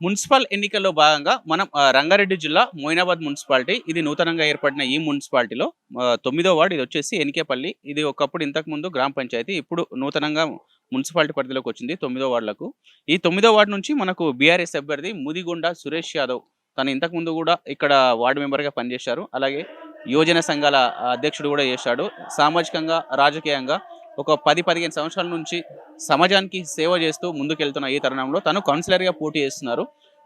Municipal ఎన్నికల్లో భాగంగా మనం రంగారెడ్డి జిల్లా మొయినాబాద్ మున్సిపాలిటీ ఇది నూతనంగా ఏర్పడిన ఈ మున్సిపాలిటీలో 9వ వార్డ్ ఇది వచ్చేసి ఎనికేపల్లి. ఇది ఒకప్పుడు ఇంతకుముందు గ్రామ పంచాయతీ. ఇప్పుడు నూతనంగా మున్సిపాలిటీ పరిధిలోకి వచ్చింది 9వ వార్డులకు. ఈ 9వ వార్డు నుంచి మనకు బీఆర్ఎస్ అభ్యర్థి ముదిగొండ సురేష్ యాదవ్. తను ఇంతకుముందు కూడా ఇక్కడ వార్డు మెంబర్‌గా పనిచేశారు. అలాగే యువజన సంఘాల అధ్యక్షుడు కూడా చేశాడు. సామాజికంగా, రాజకీయంగా ఒక 10, 15 సంవత్సరాల నుంచి సమాజానికి సేవ చేస్తూ ముందుకెళ్తున్న ఈ తరుణంలో తను కౌన్సిలర్‌గా పోటీ చేస్తున్నారు.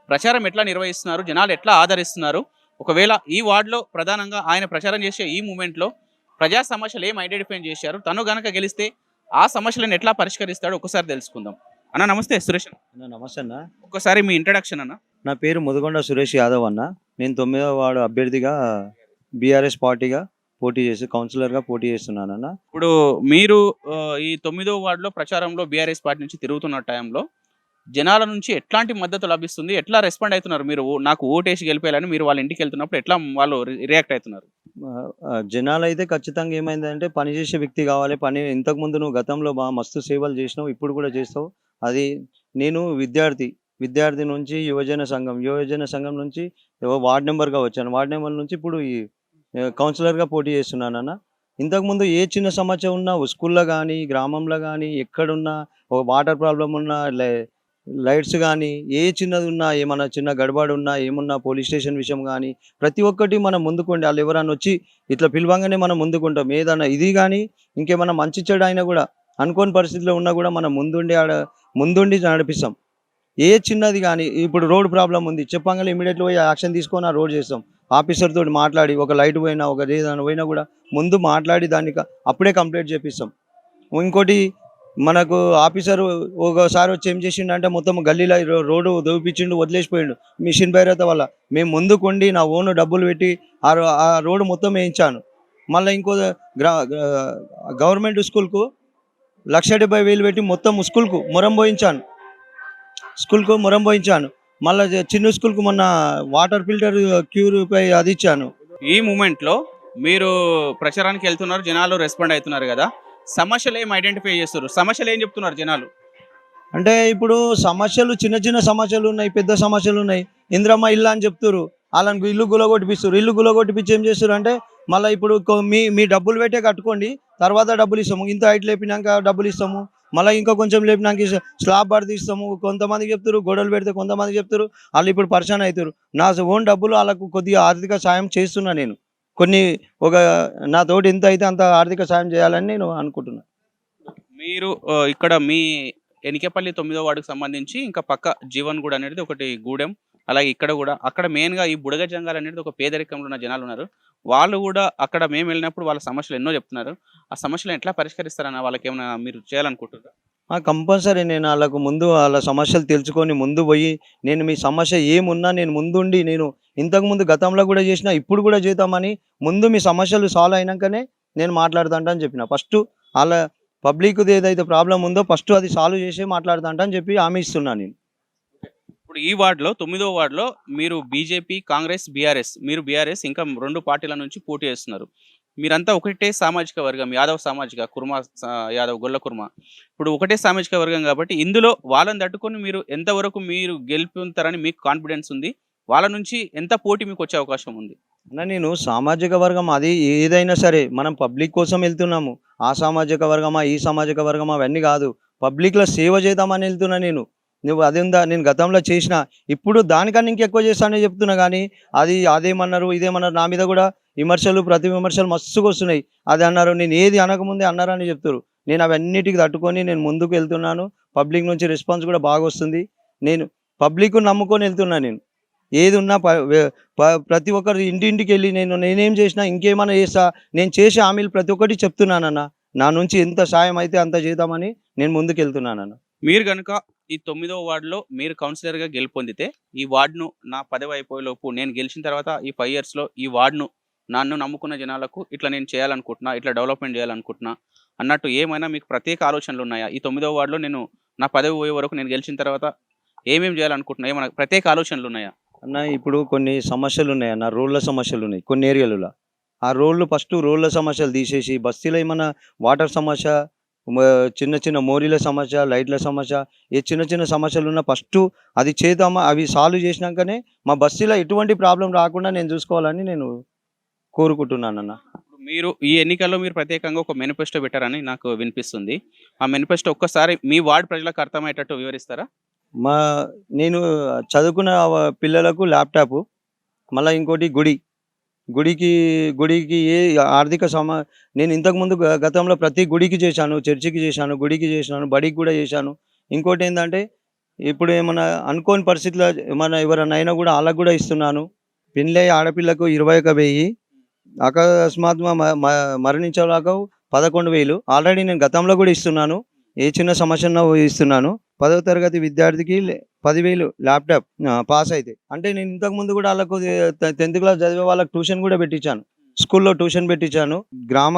ప్రచారం ఎట్లా నిర్వహిస్తున్నారు? జనాలు ఎట్లా ఆదరిస్తున్నారు? ఒకవేళ ఈ వార్డ్‌లో ప్రధానంగా ఆయన ప్రచారం చేసే ఈ మూవ్‌మెంట్‌లో ప్రజా సమస్యలు ఏం ఐడెంటిఫై చేశారు? తను గనక గెలిస్తే ఆ సమస్యలను ఎట్లా పరిష్కరిస్తాడో ఒకసారి తెలుసుకుందాం. అన్న నమస్తే సురేష్ అన్న. అన్న నమస్తే అన్న. ఒక్కసారి మీ ఇంట్రడక్షన్ అన్న. నా పేరు ముదిగొండ సురేష్ యాదవ్ అన్న. నేను 9వ వార్డు అభ్యర్థిగా బీఆర్ఎస్ పార్టీగా పోటీ చేసి కౌన్సిలర్గా పోటీ చేస్తున్నానన్న. ఇప్పుడు మీరు ఈ 9వ వార్డులో ప్రచారంలో బీఆర్ఎస్ పార్టీ నుంచి తిరుగుతున్న టైంలో జనాల నుంచి ఎట్లాంటి మద్దతు లభిస్తుంది? ఎట్లా రెస్పాండ్ అవుతున్నారు? మీరు నాకు ఓటేసి గెలిపేయాలని మీరు వాళ్ళ ఇంటికి వెళ్తున్నప్పుడు ఎట్లా వాళ్ళు రియాక్ట్ అవుతున్నారు? జనాలైతే ఖచ్చితంగా ఏమైందంటే పని చేసే వ్యక్తి కావాలి. ఇంతకుముందు నువ్వు గతంలో మస్తు సేవలు చేసినావు, ఇప్పుడు కూడా చేస్తావు. అది నేను విద్యార్థి నుంచి యువజన సంఘం నుంచి వార్డ్ మెంబర్‌గా వచ్చాను. వార్డ్ మెంబర్ నుంచి ఇప్పుడు ఈ కౌన్సిలర్‌గా పోటీ చేస్తున్నానన్న. ఇంతకుముందు ఏ చిన్న సమస్య ఉన్నా స్కూల్‌లో గానీ, గ్రామంలో గానీ, ఎక్కడున్నా ఒక వాటర్ ప్రాబ్లమ్ ఉన్నా, లైట్స్ గానీ, ఏ చిన్నదున్నా, ఏమన్నా చిన్న గడబడున్నా, ఏమున్నా పోలీస్ స్టేషన్ విషయం గానీ, ప్రతి ఒక్కటి మనం ముందుకుండి ఆళ్ళెవరన్నా వచ్చి ఇట్లా పిలవంగానే మనం ముందుకుంటాం. ఏదన్నా ఇది గానీ, ఇంకేమన్నా మంచి చెడు అయినా గూడా, అనుకోని పరిస్థితిలో ఉన్నా గూడా మనం ముందుండి నడిపిస్తాం. ఏ చిన్నది గానీ, ఇప్పుడు రోడ్ ప్రాబ్లమ్ ఉంది చెప్పంగానే ఇమ్మీడియేట్‌గా పోయి యాక్షన్ తీసుకొని ఆ రోడ్ చేస్తాం. ఆఫీసర్ తోటి మాట్లాడి ఒక లైట్ పోయినా, ఏదైనా పోయినా గూడా ముందు మాట్లాడి దాన్ని అప్పుడే కంప్లీట్ చేపిస్తాం. ఇంకోటి మనకు ఆఫీసరు ఒకసారి వచ్చి ఏం చేసిండంటే మొత్తం గల్లీలో రోడ్డు దోపిచ్చిండు, వదిలేసిపోయిండు మిషన్ భగీరథ వల్ల. మేము ముందుకుండి నా ఓన్ డబ్బులు పెట్టి ఆ రోడ్డు మొత్తం వేయించాను. మళ్ళీ ఇంకో గవర్నమెంట్ స్కూల్‌కు 1,70,000 పెట్టి మొత్తం స్కూల్‌కు మొరం పోయించాను. మళ్ళా చిన్న స్కూల్‌కు మొన్న వాటర్ ఫిల్టర్ క్యూరిఫై అది ఇచ్చాను. ఈ మూమెంట్‌లో మీరు ప్రచారానికి వెళ్తున్నారు. జనాలు రెస్పాండ్ అవుతున్నారు కదా! సమస్యలు ఏం ఐడెంటిఫై చేస్తుర్రు? సమస్యలు ఏం చెప్తున్నారు జనాలు? అంటే ఇప్పుడు సమస్యలు చిన్న సమస్యలున్నాయి, పెద్ద సమస్యలున్నాయి. ఇందిరమ్మ ఇల్లు అని చెప్తుర్రు. ఆళ్ళని ఇల్లు గులగొట్టిపిస్తుర్రు. ఇల్లు గులగొట్టిపిచ్చి ఏం చేస్తుర్రంటే మళ్ళా ఇప్పుడు మీ డబ్బులు పెట్టే కట్టుకోండి, తర్వాత డబ్బులిస్తాము. ఇంత హైట్ లేపినాక డబ్బులిస్తాము. మళ్ళా ఇంకా కొంచెం లేపినాక స్లాబ్ పడదీస్తాము. కొంతమందికి చెప్తుర్రు, గొడవలు పెడితే కొంతమందికి చెప్తుర్రు. ఆళ్ళు ఇప్పుడు పరేషాన్ అయితుర్రు. నా ఓన్ డబ్బులు ఆళ్ళకు కొద్దిగా ఆర్థిక సాయం చేస్తున్నా నేను. కొన్ని ఒక నాతోటి ఎంత అయితే అంత ఆర్థిక సాయం చేయాలని నేను అనుకుంటున్నా. మీరు ఇక్కడ మీ ఎనికేపల్లి 9వ వార్డుకి సంబంధించి ఇంకా పక్క జీవన్‌గూడ అనేది ఒకటి గూడెం. అలాగే ఇక్కడ గూడా అక్కడ మెయిన్‌గా ఈ బుడగ జంగాల్ అనేది ఒక పేదరికంలో ఉన్న జనాలున్నారు. వాళ్ళు గూడా అక్కడ మేము వెళ్ళినప్పుడు వాళ్ళ సమస్యలు ఎన్నో చెప్తున్నారు. ఆ సమస్యలను ఎట్లా పరిష్కరిస్తారన్న వాళ్ళకేమైనా మీరు చేయాలనుకుంటుర్రా? కంపల్సరీ నేను ఆళ్ళకు ముందు ఆళ్ళ సమస్యలు తెలుసుకొని ముందు పోయి నేను మీ సమస్య ఏమున్నా నేను ముందుండి నేను ఇంతకుముందు గతంలో కూడా చేసినా, ఇప్పుడు కూడా చేద్దామని ముందు మీ సమస్యలు సాల్వ్ అయినంకనే నేను మాట్లాడతాంటా అని చెప్పిన. ఫస్టు ఆళ్ళ పబ్లిక్‌ది ఏదైతే ప్రాబ్లమ్ ఉందో ఫస్ట్ అది సాల్వ్ చేసే మాట్లాడతాంటా అని చెప్పి హామీ ఇస్తున్నా నేను. ఇప్పుడు ఈ వార్డులో 9వ వార్డులో మీరు బీజేపీ, కాంగ్రెస్, బీఆర్ఎస్ మీరు బీఆర్ఎస్ ఇంకా 2 పార్టీల నుంచి పోటీ చేస్తున్నారు. మీరంతా ఒకటే సామాజిక వర్గం యాదవ్ సామాజిక కుర్మా యాదవ్ గొల్ల కుర్మా. ఇప్పుడు ఒకటే సామాజిక వర్గం కాబట్టి ఇందులో వాళ్ళని తట్టుకొని మీరు ఎంతవరకు మీరు గెలుపొందుతారని మీకు కాన్ఫిడెన్స్ ఉంది? వాళ్ళ నుంచి ఎంత పోటీ మీకొచ్చే అవకాశం ఉంది? నేను సామాజిక వర్గం అది ఏదైనా సరే మనం పబ్లిక్ కోసం వెళ్తున్నాము. ఆ సామాజిక వర్గమా, ఈ సామాజిక వర్గమా అవన్నీ కాదు. పబ్లిక్‌లో సేవ చేద్దామని వెళ్తున్నా నేను. నువ్వు అది ఉందా? నేను గతంలో చేసిన. ఇప్పుడు దానికన్నా ఇంకెక్కువ చేస్తానని చెప్తున్నా గానీ, అదేమన్నారు, ఇదేమన్నారు నా మీద కూడా ప్రతి విమర్శలు మస్తుగొస్తున్నాయి. అది అన్నారు, నేను ఏది అనకముందే అన్నారని చెప్తుర్రు. నేను అవన్నిటికి తట్టుకొని నేను ముందుకు వెళ్తున్నాను. పబ్లిక్ నుంచి రెస్పాన్స్ కూడా బాగొస్తుంది. నేను పబ్లిక్‌ని నమ్ముకొని వెళ్తున్నా నేను. ఏదున్నా ప్రతి ఒక్కరు ఇంటింటికెళ్ళి నేనేం చేసినా, ఇంకేమన్నా చేస్తా, నేను చేసే హామీలు ప్రతి ఒక్కటి చెప్తున్నానన్న. నా నుంచి ఎంత సాయం అయితే అంత చేద్దామని నేను ముందుకెళ్తున్నానన్న. మీరు గనుక ఈ 9వ వార్డులో మీరు కౌన్సిలర్‌గా గెలుపొందితే, ఈ వార్డ్‌ను నా పదవి అయిపోయేలోపు నేను గెలిచిన తర్వాత ఈ 5 ఇయర్స్‌లో ఈ వార్డ్‌ను నన్ను నమ్ముకున్న జనాలకు ఇట్లా నేను చేయాలనుకుంటున్నా, ఇట్లా డెవలప్‌మెంట్ చేయాలనుకుంటున్నా అన్నట్టు ఏమైనా మీకు ప్రత్యేక ఆలోచనలున్నాయా? ఈ 9వ వార్డులో నేను నా పదవి పోయే వరకు నేను గెలిచిన తర్వాత ఏమేం చేయాలనుకుంటున్నా? ఏమైనా ప్రత్యేక ఆలోచనలున్నాయా? అన్న ఇప్పుడు కొన్ని సమస్యలున్నాయన్న. రోడ్ల సమస్యలున్నాయి కొన్ని ఏరియాలలో. ఆ రోడ్ల సమస్యలు తీసేసి బస్తీలో ఏమన్నా వాటర్ సమస్య, మ చిన్న చిన్న మోరీల సమస్య, లైట్ల సమస్య, ఏ చిన్న చిన్న సమస్యలున్నా ఫస్టు అది చేద్దామా, అవి సాల్వ్ చేసినంకనే మా బస్తీలో ఎటువంటి ప్రాబ్లమ్ రాకుండా నేను చూసుకోవాలని నేను కోరుకుంటున్నానన్న. ఇప్పుడు మీరు ఈ ఎన్నికల్లో మీరు ప్రత్యేకంగా ఒక మేనిఫెస్టో పెట్టారని నాకు వినిపిస్తుంది. ఆ మేనిఫెస్టో ఒక్కసారి మీ వార్డ్ ప్రజలకు అర్థమయ్యేటట్టు వివరిస్తారా? మా నేను చదువుకున్న పిల్లలకు ల్యాప్‌టాపు, మళ్ళా ఇంకోటి గుడికి గుడికి ఏ ఆర్థిక నేను ఇంతకుముందు గతంలో ప్రతి గుడికి చేశాను. చర్చికి చేశాను, గుడికి చేశాను, బడికి కూడా చేశాను. ఇంకోటేందంటే ఇప్పుడు ఏమన్నా అనుకోని పరిస్థితిలో ఏమన్నా ఎవరన్నా అయినా గూడా ఆళ్ళకి గూడా ఇస్తున్నాను. పెళ్ళై ఆడపిల్లకు 21,000, అకస్మాత్ మ మ మరణించేలాగా 11,000 ఆల్రెడీ నేను గతంలో గూడా ఇస్తున్నాను. ఏ చిన్న సమస్య ఉన్నా ఇస్తున్నాను. 10వ తరగతి విద్యార్థికి 10,000 ల్యాప్‌టాప్ పాస్ అయితే. అంటే నేను ఇంతకుముందు గూడా ఆళ్ళకు 10థ్ క్లాస్ చదివే వాళ్ళకి ట్యూషన్ గూడా పెట్టించాను. స్కూల్‌లో ట్యూషన్ పెట్టించాను. గ్రామ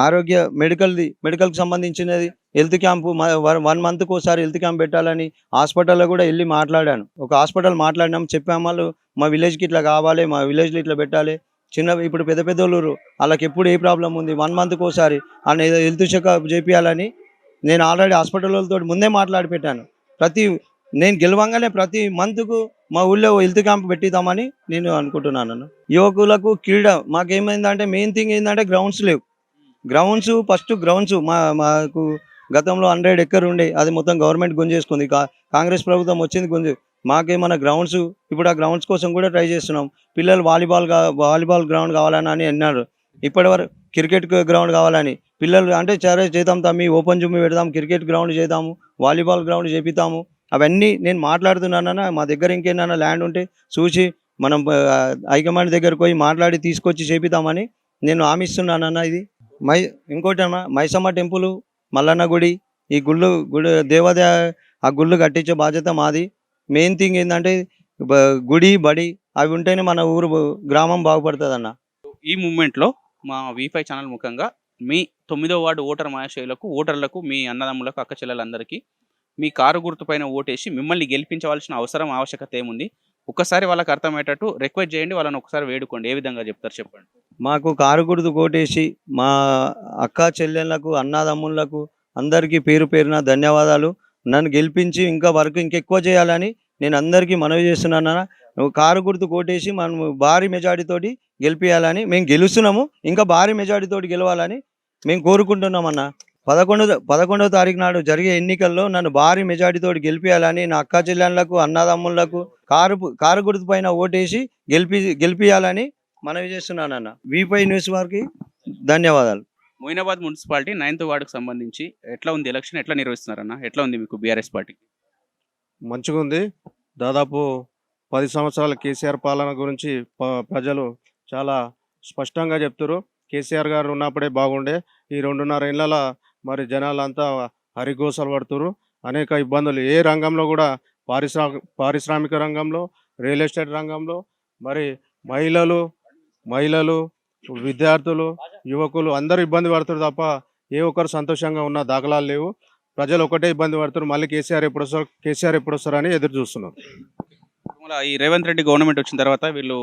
ఆరోగ్య మెడికల్‌కి సంబంధించినది హెల్త్ క్యాంపు 1 మంత్‌కోసారి హెల్త్ క్యాంప్ పెట్టాలని హాస్పిటల్‌లో గూడా ఎళ్లి మాట్లాడాను. ఒక హాస్పిటల్ మాట్లాడినాం. చెప్పాము వాళ్ళు మా విలేజ్‌కి ఇట్లా కావాలి, మా విలేజ్‌లో ఇట్లా పెట్టాలి. ఇప్పుడు పెద్ద పెద్దోళ్ళు ఆళ్ళకెప్పుడు ఏ ప్రాబ్లమ్ ఉంది 1 మంత్‌కోసారి ఏదో హెల్త్ చెకప్ చేపియాలని నేను ఆల్రెడీ హాస్పిటలోళ్ళతోటి ముందే మాట్లాడి పెట్టాను. నేను గెలవంగానే ప్రతి మంత్‌కు మా ఊళ్ళో హెల్త్ క్యాంప్ పెట్టిద్దామని నేను అనుకుంటున్నానన్న. యువకులకు క్రీడ మాకేమైందంటే మెయిన్ థింగ్ ఏందంటే గ్రౌండ్స్ లేవు. ఫస్ట్ గ్రౌండ్స్ మాకు గతంలో 100 ఎకర్ ఉండే. అది మొత్తం గవర్నమెంట్ గుంజేసుకుంది. కాంగ్రెస్ ప్రభుత్వం వచ్చింది మాకేమన్నా గ్రౌండ్స్ ఇప్పుడు ఆ గ్రౌండ్స్ కోసం కూడా ట్రై చేస్తున్నాం. పిల్లలు వాలీబాల్ గ్రౌండ్ కావాలని అన్నారు. ఇప్పటివరకు క్రికెట్ గ్రౌండ్ కావాలని. పిల్లలు అంటే సరే చేద్దాం తమ్మీ, ఓపెన్ జిమ్ పెడదాం, క్రికెట్ గ్రౌండ్ చేద్దాము, వాలీబాల్ గ్రౌండ్ చేపిద్దాము. అవన్నీ నేను మాట్లాడుతున్నానన్న. మా దగ్గర ఇంకేమైనా ల్యాండ్ ఉంటే చూసి మనం హైకమాండ్ దగ్గరకు పోయి మాట్లాడి తీసుకొచ్చి చేపిద్దామని నేను హామీ ఇస్తున్నానన్న. ఇది ఇంకోటేమో మైసమ్మ టెంపుల్, మల్లన్న గుడి, ఈ దేవాలయ ఆ గుళ్ళు కట్టించే బాధ్యత మాది. మెయిన్ థింగ్ ఏందంటే గుడి, బడి అవి ఉంటేనే మన గ్రామం బాగుపడతదన్న. ఈ మూవ్‌మెంట్‌లో మా వి5 ఛానల్ ముఖంగా మీ 9వ వార్డు ఓటర్ మహాశయులకు, ఓటర్లకు, మీ అన్నదమ్ములకు, అక్క చెల్లెలందరికీ మీ కారు గుర్తు పైన ఓటేసి మిమ్మల్ని గెలిపించవలసిన ఆవశ్యకత ఏముంది? ఒక్కసారి వాళ్ళకి అర్థమయ్యేటట్టు రిక్వెస్ట్ చేయండి. వాళ్ళని ఒకసారి వేడుకోండి. ఏ విధంగా చెప్తారు చెప్పండి? మాకు కారు గుర్తు కోటేసి మా అక్కా చెల్లెళ్ళకు, అన్నాదమ్ముళ్ళకు అందరికీ పేరు పేరున ధన్యవాదాలు. నన్ను గెలిపించి ఇంకా వర్క్ ఇంకెక్కువ చేయాలని నేను అందరికీ మనవి చేస్తున్నానన్న. నువ్వు కారు గుర్తు కోటేసి మనము భారీ మెజారిటీతోటి గెలిపియాలని, మేము గెలుస్తున్నాము. ఇంకా భారీ మెజారిటీతోటి గెలవాలని మేము కోరుకుంటున్నామన్న. 11వ తారీఖు నాడు జరిగే ఎన్నికల్లో నన్ను భారీ మెజారిటీతోటి గెలిపియాలని నా అక్కా చెల్లెళ్ళకు, అన్నదమ్ముళ్ళకు కారు గుర్తు పైన ఓటేసి గెలిపియాలని మనవి చేస్తున్నానన్న. వి5 న్యూస్ వారికి ధన్యవాదాలు. మొయినాబాద్ మున్సిపాలిటీ 9థ్ వార్డుకు సంబంధించి ఎట్లా ఉంది ఎలక్షన్? ఎట్లా నిర్వహిస్తున్నారన్న? ఎట్లా ఉంది మీకు బీఆర్ఎస్ పార్టీకి? మంచిగుంది. దాదాపు 10 సంవత్సరాల కేసీఆర్ పాలన గురించి ప్రజలు చాలా స్పష్టంగా చెప్తుర్రు. కేసీఆర్ గారు ఉన్నప్పుడే బాగుండే. ఈ 2.5 ఏళ్లలో మరి జనాలంతా హరిగోసలు పడుతుర్రు. అనేక ఇబ్బందులు ఏ రంగంలో కూడా పారిశ్రామిక రంగంలో, రియల్ ఎస్టేట్ రంగంలో మరి మహిళలు, విద్యార్థులు, యువకులు అందరూ ఇబ్బంది పడుతుర్రు తప్ప ఏ ఒక్కరు సంతోషంగా ఉన్న దాఖలాలు లేవు. ప్రజలు ఒకటే ఇబ్బంది పడుతుర్రు. మళ్ళీ కేసీఆర్ ఎప్పుడొస్తారని ఎదురు చూస్తున్నారు. ఈ రేవంత్ రెడ్డి గవర్నమెంట్ వచ్చిన తర్వాత వీళ్ళు